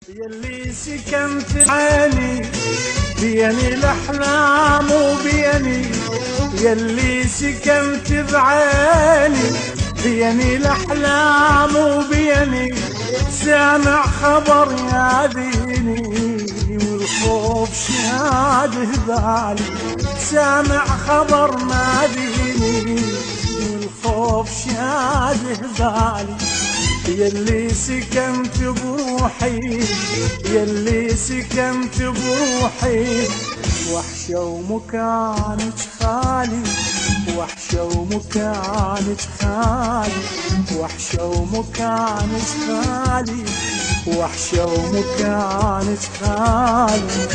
يلي سكنت عيني بيني الاحلام وبيني، يلي سكنت بعيني بيني الاحلام وبيني، سامع خبر ياذيني والخوف شاده بالي، سامع خبر ناديني والخوف شاده بالي. يلي سكنت بروحي يلي سكنت بروحي، وحشة ومكانك خالي، وحشة ومكانك خالي، وحشة ومكانك خالي، وحشة ومكانك خالي.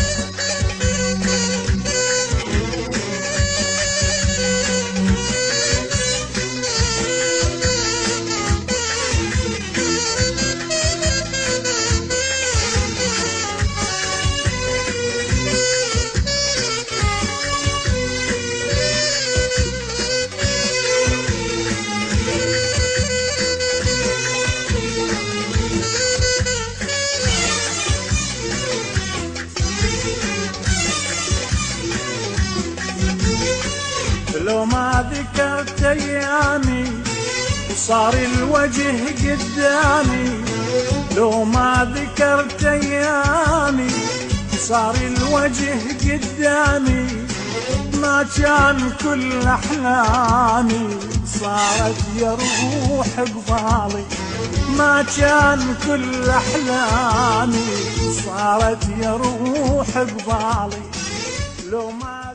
لو ما ذكرت ايامي وصار الوجه قدامي، لو ما ذكرت ايامي صار الوجه قدامي، ما كان كل احلامي صارت يا روح قبالي، ما كان كل احلامي صارت يا روح قبالي. لو ما